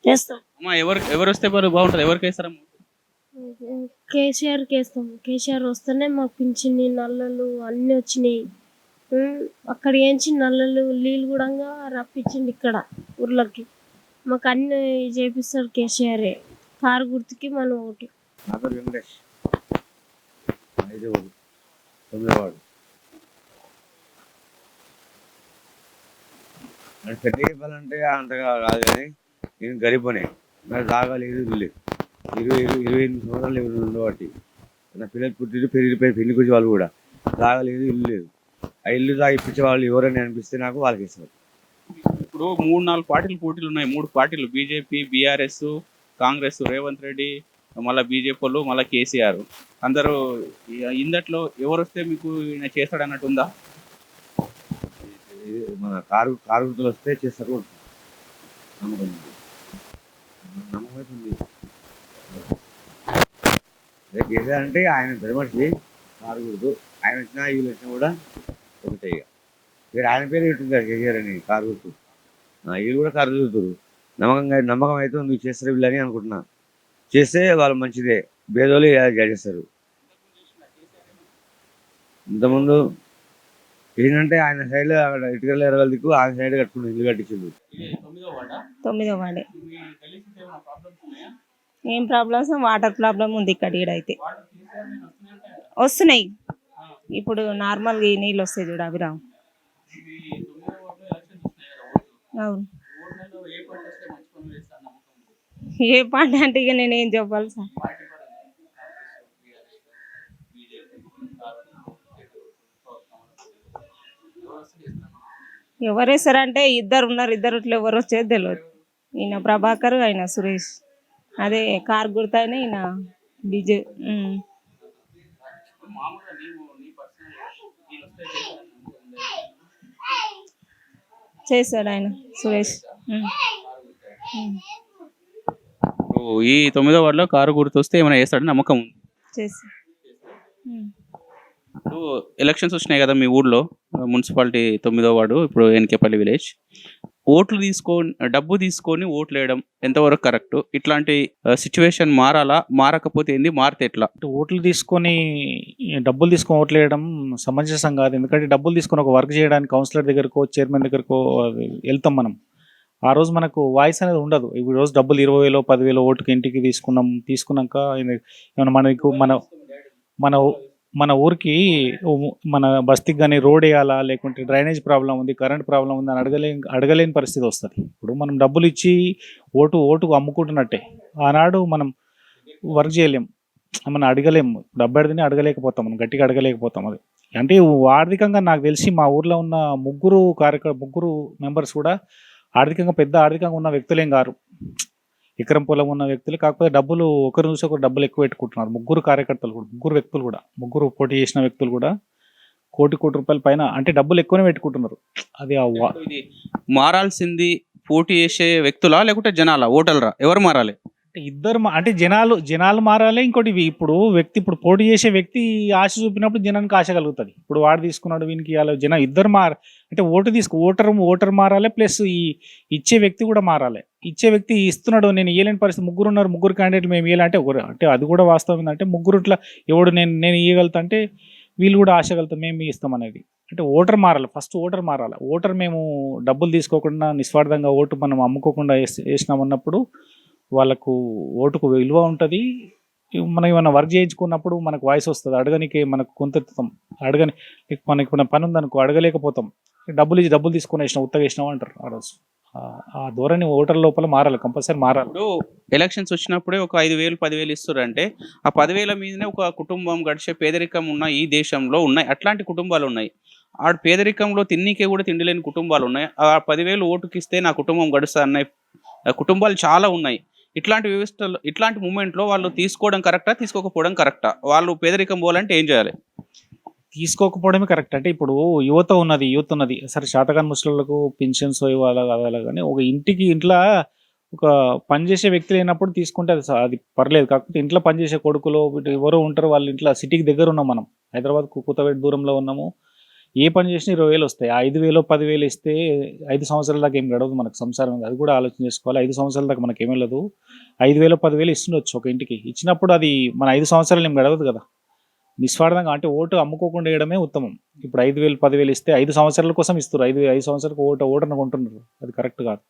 వేస్తాం. ఎవరు వస్తే బాగుంటుంది, ఎవరికి వేస్తారమ్మా? కేసీఆర్కి వేస్తాం. కేసీఆర్ వస్తేనే మాకు పింఛని, నల్లలు అన్నీ వచ్చినాయి. అక్కడ ఏంచి నల్లలు నీళ్ళు కూడా రప్పించింది ఇక్కడ ఊర్లకి. మాకు అన్ని చేపిస్తారు కేసీఆరే. కారు గుర్తుకి మన ఓటు. పెద్ద చెప్పాలంటే అంతగా కాదు కానీ నేను గరీబనే, నాకు తాగలేదు, ఇల్లు లేదు. 28 సంవత్సరాలు ఎవరు ఉండబట్టి నా పిల్లలు పుట్టిరు పెరిగిపోయి పెళ్లి గురించి వాళ్ళు కూడా తాగలేదు, ఇల్లు లేదు. ఆ ఇల్లు తాగిపించే వాళ్ళు ఎవరని అనిపిస్తే నాకు వాళ్ళకి ఇస్తారు. ఇప్పుడు 3-4 పార్టీలు పోటీలు ఉన్నాయి. 3 పార్టీలు, బీజేపీ, బీఆర్ఎస్, కాంగ్రెస్, రేవంత్ రెడ్డి, మళ్ళీ బీజేపీ వాళ్ళు, మళ్ళీ కేసీఆర్. అందరూ ఇందట్లో ఎవరు వస్తే మీకు ఈయన చేస్తాడు అన్నట్టు ఉందా? మన కారు గుర్తులు వస్తే చేస్తారు నమ్మకం ఉంది. రేపు ఏదంటే ఆయన ధర్మర్షి కారు గుర్తు, ఆయన వచ్చినా వీళ్ళు వచ్చినా కూడా ఒకటే. ఇక మీరు ఆయన పేరు పెట్టుకుంటారు కేసీఆర్ అని, కారు గుర్తు. వీళ్ళు కూడా కారు చూస్తారు. నమ్మకం అయితే నువ్వు చేస్తారు వీళ్ళని అనుకుంటున్నా. చేస్తే వాళ్ళు మంచిదే, భేదోళ్ళు చేస్తారు. ఇంతకుముందు ఏంటంటే ఆయన సైడ్లో అక్కడ ఇటుకల ఎరగల దిక్కు ఆయన సైడ్ కట్టుకుని ఇల్లు కట్టించిండు. 9వ వార్డే. ఏం ప్రాబ్లమ్స్? వాటర్ ప్రాబ్లం ఉంది ఇక్కడ అయితే. వస్తున్నాయి ఇప్పుడు నార్మల్గా ఈ నీళ్ళు వస్తాయి చూడు, అవి రావు. అవును. ఏ పార్టీ అంటే ఇక నేనేం చెప్పాలి సార్? ఎవరేసారంటే ఇద్దరు ఉన్నారు, ఇద్దరు ఇట్లా ఎవరు వచ్చేది తెలియదు. ఈయన ప్రభాకర్, ఆయన సురేష్. అదే కారు గుర్తు అయినా ఈయన బీజే. చేశాడు ఆయన సురేష్. ఈ 9వ వార్డులో కారు గుర్తు వస్తే ఏమైనా చేస్తాడని నమ్మకం ఉంది. చేసి ఇప్పుడు ఎలక్షన్స్ వచ్చినాయి కదా మీ ఊర్లో, మున్సిపాలిటీ 9వ వార్డు, ఇప్పుడు ఎన్కేపల్లి విలేజ్. డబ్బు తీసుకొని ఓట్లు వేయడం ఎంతవరకు కరెక్ట్? ఇట్లాంటి సిచ్యువేషన్ మారాలా? మారకపోతే ఏంది? మారితే ఎట్లా? ఓట్లు తీసుకొని డబ్బులు తీసుకొని ఓట్లు వేయడం సమంజసం కాదు. ఎందుకంటే డబ్బులు తీసుకొని ఒక వర్క్ చేయడానికి కౌన్సిలర్ దగ్గరకో చైర్మన్ దగ్గరకో వెళ్తాం మనం. ఆ రోజు మనకు వాయిస్ అనేది ఉండదు. ఈ రోజు డబ్బులు 20,000 10,000 ఓటుకి ఇంటికి తీసుకున్నాక ఏమైనా మనకు మన మన ఊరికి మన బస్తీకి కానీ రోడ్ వేయాలా, లేకుంటే డ్రైనేజ్ ప్రాబ్లం ఉంది, కరెంట్ ప్రాబ్లం ఉంది అని అడగలేని పరిస్థితి వస్తుంది. ఇప్పుడు మనం డబ్బులు ఇచ్చి ఓటుకు అమ్ముకుంటున్నట్టే. ఆనాడు మనం వర్క్ చేయలేం, మనం అడగలేము. అభ్యర్థిని అడగలేకపోతాం, మనం గట్టిగా అడగలేకపోతాం. అది అంటే ఆర్థికంగా నాకు తెలిసి మా ఊర్లో ఉన్న ముగ్గురు మెంబర్స్ కూడా పెద్ద ఆర్థికంగా ఉన్న వ్యక్తులేం కారు. ఎకరం పొలం ఉన్న వ్యక్తులు. కాకపోతే డబ్బులు ఒకరు చూసి ఒకరు డబ్బులు ఎక్కువ పెట్టుకుంటున్నారు. ముగ్గురు కార్యకర్తలు కూడా, ముగ్గురు పోటీ చేసిన వ్యక్తులు కూడా కోటి రూపాయల పైన అంటే డబ్బులు ఎక్కువనే పెట్టుకుంటున్నారు. అది ఇది మారాల్సింది పోటీ చేసే వ్యక్తులా లేకుంటే జనాలా, ఓటర్లరా? ఎవరు మారాలి? ఇద్దరు అంటే జనాలు మారాలి. ఇంకోటి ఇప్పుడు పోటీ చేసే వ్యక్తి ఆశ చూపినప్పుడు జనానికి ఆశ కలుగుతుంది. ఇప్పుడు వాడు తీసుకున్నాడు వీనికి ఇవ్వాలి, ఇద్దరు అంటే ఓటర్ మారాలి, ప్లస్ ఈ ఇచ్చే వ్యక్తి కూడా మారాలి. ఇచ్చే వ్యక్తి ఇస్తున్నాడు, నేను ఇవ్వలేని పరిస్థితి, ముగ్గురు క్యాండిడేట్లు మేము ఇవ్వాలంటే అంటే అది కూడా వాస్తవం ఏంటంటే ముగ్గురు ఇట్లా ఎవడు నేను ఇవ్వగలుగుతా అంటే వీళ్ళు కూడా ఆశ కలుగుతాం మేము ఇస్తాం అనేది. అంటే ఓటర్ మారాలి, ఫస్ట్ ఓటర్ మారాలి. ఓటర్ మేము డబ్బులు తీసుకోకుండా నిస్వార్థంగా ఓటు మనం అమ్ముకోకుండా వేసినామన్నప్పుడు వాళ్ళకు ఓటుకు విలువ ఉంటుంది. మనం ఏమైనా వర్క్ చేయించుకున్నప్పుడు మనకు వాయిస్ వస్తుంది. అడగనికి మనకు కొంతెత్తుతాం. మనకి పని ఉందనుకో అడగలేకపోతాం. డబ్బులు తీసుకొని వేసినాం, ఉత్తగా వేసినాం అంటారు. ఆ రోజు ఆ ధోరణి ఓటర్ లోపల మారాలి, కంపల్సరీ మారాలి. ఇప్పుడు ఎలక్షన్స్ వచ్చినప్పుడే ఒక 5,000 10,000 ఇస్తారంటే ఆ 10,000 మీదనే ఒక కుటుంబం గడిచే పేదరికం ఉన్న ఈ దేశంలో ఉన్నాయి. అట్లాంటి కుటుంబాలు ఉన్నాయి. ఆ పేదరికంలో తిన్నీకే కూడా తిండి లేని కుటుంబాలు ఉన్నాయి. ఆ 10,000 ఓటుకి ఇస్తే నా కుటుంబం గడుస్తా అన్న కుటుంబాలు చాలా ఉన్నాయి. ఇట్లాంటి వ్యవస్థలు, ఇట్లాంటి మూమెంట్లో వాళ్ళు తీసుకోవడం కరెక్టా, తీసుకోకపోవడం కరెక్టా? వాళ్ళు పేదరికం పోవాలంటే ఏం చేయాలి? తీసుకోకపోవడమే కరెక్ట్. అంటే ఇప్పుడు యూత్ ఉన్నది సరే, శాతకాని ముసలిలకు పెన్షన్స్ ఇవ్వాలి, కానీ ఒక ఇంట్లో ఒక పనిచేసే వ్యక్తి లేనప్పుడు తీసుకుంటే అది పర్లేదు. కాకపోతే ఇంట్లో పనిచేసే కొడుకులు ఎవరో ఉంటారు, వాళ్ళ ఇంట్లో సిటీకి దగ్గర ఉన్నాం మనం, హైదరాబాద్ కూతవేట దూరంలో ఉన్నాము. ఏ పని చేసినా 20,000 వస్తాయి. 5,000 10,000 ఇస్తే 5 సంవత్సరాల దాకా ఏం గడవదు మనకు సంసారం. అది కూడా ఆలోచన చేసుకోవాలి. 5 సంవత్సరాల దాకా మనకి ఏం వెళ్ళదు. 5,000 10,000 ఇస్తుండొచ్చు ఒక ఇంటికి. ఇచ్చినప్పుడు అది మన 5 సంవత్సరాలు ఏం గడవదు కదా. నిస్వార్థంగా అంటే ఓటు అమ్ముకోకుండా వేయడమే ఉత్తమం. ఇప్పుడు 5,000 10,000 ఇస్తే 5 సంవత్సరాల కోసం ఇస్తారు. 5 సంవత్సరాలకు ఓటర్ను కొంటున్నారు. అది కరెక్ట్ కాదు.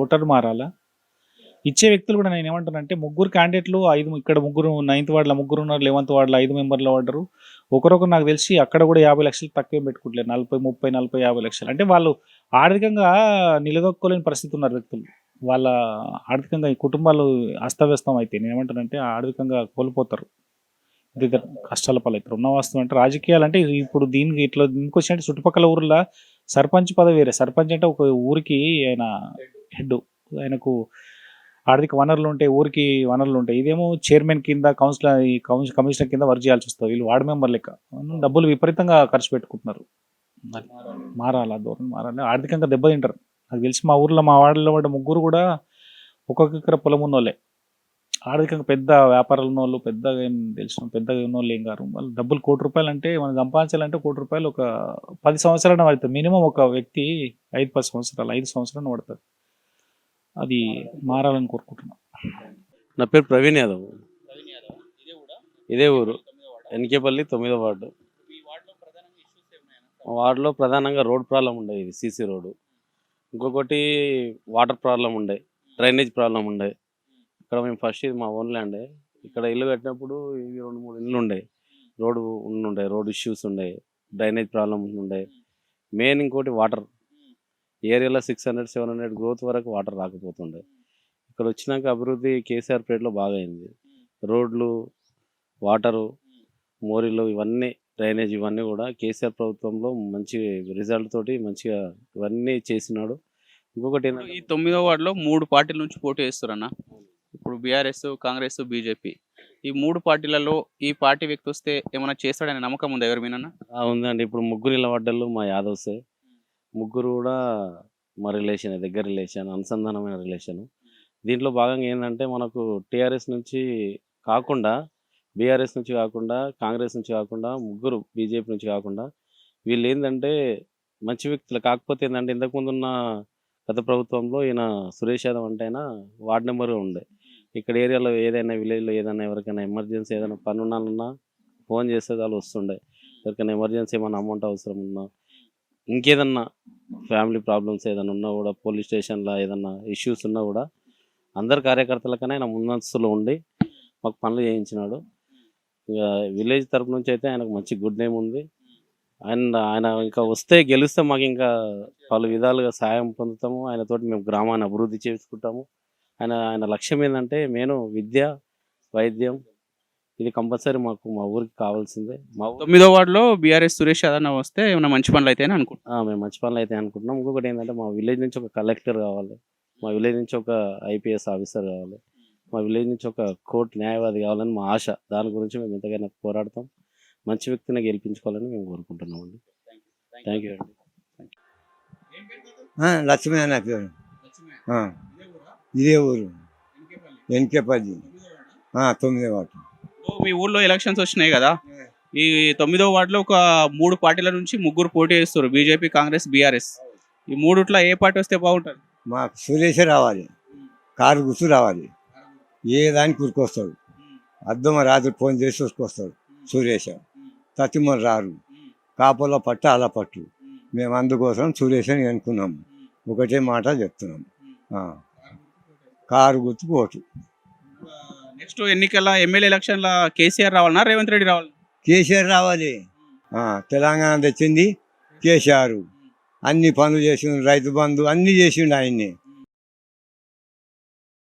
ఓటర్ మారాలా. ఇచ్చే వ్యక్తులు కూడా నేను ఏమంటానంటే ముగ్గురు క్యాండిడేట్లు, ఇక్కడ ముగ్గురు 9th వార్డులో ముగ్గురు ఉన్నారు, 11th వార్డులో 5 మెంబర్లు పడ్డారు. ఒకరొకరు నాకు తెలిసి అక్కడ కూడా 50 లక్షలు తక్కువ పెట్టుకుంటలేరు. 40 30 40 50 లక్షలు. అంటే వాళ్ళు ఆర్థికంగా నిలదొక్కోలేని పరిస్థితి ఉన్నారు వ్యక్తులు. వాళ్ళ ఆర్థికంగా ఈ కుటుంబాలు అస్తవ్యస్తం అయితే నేను ఏమంటానంటే ఆర్థికంగా కోల్పోతారు, కష్టాల పాలవుతారు. ఉన్న వాస్తవం అంటే రాజకీయాలు అంటే ఇప్పుడు దీనికి వచ్చినట్టు చుట్టుపక్కల ఊర్లో సర్పంచ్ పదవి వేరే. సర్పంచ్ అంటే ఒక ఊరికి ఆయన హెడ్, ఆయనకు ఆర్థిక వనరులు ఉంటాయి, ఊరికి వనరులు ఉంటాయి. ఇదేమో చైర్మన్ కింద కమిషనర్ కింద వర్క్ చేయాల్సి వస్తుంది. వీళ్ళు వార్డు మెంబర్ లెక్క డబ్బులు విపరీతంగా ఖర్చు పెట్టుకుంటున్నారు. మారాలి, ధోరణి మారాలి. ఆర్థికంగా దెబ్బతింటారు. నాకు తెలిసి మా వార్డులో పడ్డ ముగ్గురు కూడా ఒక్కొక్క ఎకర పొలం ఉన్నోళ్ళే. ఆర్థికంగా పెద్ద వ్యాపారాలు ఉన్నోళ్ళు, పెద్దగా ఉన్నోళ్ళు ఏం కాదు. వాళ్ళు డబ్బులు ₹1,00,00,000 అంటే మనం సంపాదించాలంటే ₹1,00,00,000 ఒక 10 సంవత్సరాలు పడుతుంది. మినిమం ఒక వ్యక్తి 5-10 సంవత్సరాలు 5 సంవత్సరాలు పడుతుంది. అది మారాలని కోరుకుంటున్నాను. నా పేరు ప్రవీణ్ యాదవ్. ఇదే ఊరు, ఎన్కేపల్లి 9వ వార్డు. వార్డులో ప్రధానంగా రోడ్ ప్రాబ్లం ఉండే, ఇది సీసీ రోడ్డు. ఇంకొకటి వాటర్ ప్రాబ్లం ఉండే, డ్రైనేజ్ ప్రాబ్లం ఉండే. ఇక్కడ మేము ఫస్ట్ ఇది మా ఓన్ ల్యాండే. ఇక్కడ ఇల్లు కట్టినప్పుడు ఇవి 2-3 ఇళ్ళు ఉండే. రోడ్ ఇష్యూస్ ఉండే, డ్రైనేజ్ ప్రాబ్లం ఉండే. మెయిన్ ఇంకోటి వాటర్. ఏరియాలో 600-700 గ్రోత్ వరకు వాటర్ రాకపోతుండే. ఇక్కడ వచ్చినాక అభివృద్ధి కేసీఆర్ పీరియడ్లో బాగా అయింది. రోడ్లు, వాటరు, మోరీలు ఇవన్నీ డ్రైనేజ్ ఇవన్నీ కూడా కేసీఆర్ ప్రభుత్వంలో మంచి రిజల్ట్ తోటి మంచిగా ఇవన్నీ చేసినాడు. ఇంకొకటి ఇప్పుడు ఏంటంటే ఈ 9వ వార్డులో 3 పార్టీల నుంచి పోటీ చేస్తారన్న. ఇప్పుడు బీఆర్ఎస్, కాంగ్రెస్, బీజేపీ ఈ 3 పార్టీలలో ఈ పార్టీ వ్యక్తి వస్తే ఏమైనా చేస్తాడనే నమ్మకం ఉందా ఎవరి మీదన్నా? ఉందండి. ఇప్పుడు ముగ్గురు నిలబడ్డలు మా యాదవ్సే. ముగ్గురు కూడా మా రిలేషన్, దగ్గర రిలేషన్, అనుసంధానమైన రిలేషన్. దీంట్లో భాగంగా ఏంటంటే మనకు టీఆర్ఎస్ నుంచి కాకుండా, బీఆర్ఎస్ నుంచి కాకుండా, కాంగ్రెస్ నుంచి కాకుండా, ముగ్గురు బీజేపీ నుంచి కాకుండా వీళ్ళు ఏంటంటే మంచి వ్యక్తులు. కాకపోతే ఏంటంటే ఇంతకుముందున్న గత ప్రభుత్వంలో ఈయన సురేష్ యాదవ్ అంటే ఆయన వార్డ్ నెంబర్ ఉండే. ఇక్కడ ఏరియాలో ఏదైనా విలేజ్లో ఏదైనా ఎవరికైనా ఎమర్జెన్సీ ఏదైనా పని ఉన్నాలన్నా ఫోన్ చేస్తే వాళ్ళు వస్తుండే. ఎవరికైనా ఎమర్జెన్సీ ఏమైనా అమౌంట్ అవసరం ఉన్నా, ఇంకేదన్నా ఫ్యామిలీ ప్రాబ్లమ్స్ ఏదైనా ఉన్నా కూడా, పోలీస్ స్టేషన్లో ఏదన్నా ఇష్యూస్ ఉన్నా కూడా అందరు కార్యకర్తలకనే ఆయన ముందస్తులో ఉండి మాకు పనులు చేయించినాడు. ఇక విలేజ్ తరపు నుంచి అయితే ఆయనకు మంచి గుడ్ నేమ్ ఉంది. ఆయన ఇంకా వస్తే గెలిస్తే మాకు ఇంకా పలు విధాలుగా సాయం పొందుతాము. ఆయనతోటి మేము గ్రామాన్ని అభివృద్ధి చేసుకుంటాము. ఆయన లక్ష్యం ఏంటంటే మెయిన్ విద్య, వైద్యం, ఇది కంపల్సరీ మాకు మా ఊరికి కావాల్సిందే. మా 9వ వార్డులో బీఆర్ఎస్ సురేష్ యాదవ్ వస్తే ఏమైనా మంచి పనులు అయితే అనుకుంటున్నాం. మేము మంచి పనులు అయితే అనుకుంటున్నాం. ఇంకొకటి ఏంటంటే మా విలేజ్ నుంచి ఒక కలెక్టర్ కావాలి, మా విలేజ్ నుంచి ఒక ఐపీఎస్ ఆఫీసర్ కావాలి, మా విలేజ్ నుంచి ఒక కోర్టు న్యాయవాది కావాలని మా ఆశ. దాని గురించి మేము ఎంతగానో పోరాడతాం. మంచి వ్యక్తిని గెలిపించుకోవాలని మేము కోరుకుంటున్నాం అండి. థ్యాంక్ యూ అండి. లక్ష్మీ అన్న పేరు. ఇదే ఊరు ఎన్కేపల్లి 9వ వార్డు. మీ ఊళ్ళో ఎలక్షన్స్ వచ్చినాయి కదా, ఈ 9వ వార్డులో ఒక 3 పార్టీల నుంచి ముగ్గురు పోటీ చేస్తారు, బీజేపీ, కాంగ్రెస్, బీఆర్ఎస్. ఈ మూడిట్లో ఏ పార్టీ వస్తే బాగుంటుంది? మాకు సురేషే రావాలి, కారు గుర్తు రావాలి. ఏ దానికి ఉరికొస్తాడు, అద్దం రాత్రి ఫోన్ చేసి ఉరికొస్తాడు సురేష. తతిమలు రారు, కాపుల పట్టు అలా పట్టు. మేము అందుకోసం సురేష్ అని అనుకున్నాము. ఒకటే మాట చెప్తున్నాం, కారు గుర్తు ఓటు. నెక్స్ట్ ఎన్నికల ఎమ్మెల్యే ఎలక్షన్ల కేసీఆర్ రావాలన్నా రేవంత్ రెడ్డి రావాలి? కేసీఆర్ రావాలి. తెలంగాణ తెచ్చింది కేసీఆర్. అన్ని పనులు చేసిండు, రైతు బంధు అన్నీ చేసిండు ఆయన్ని.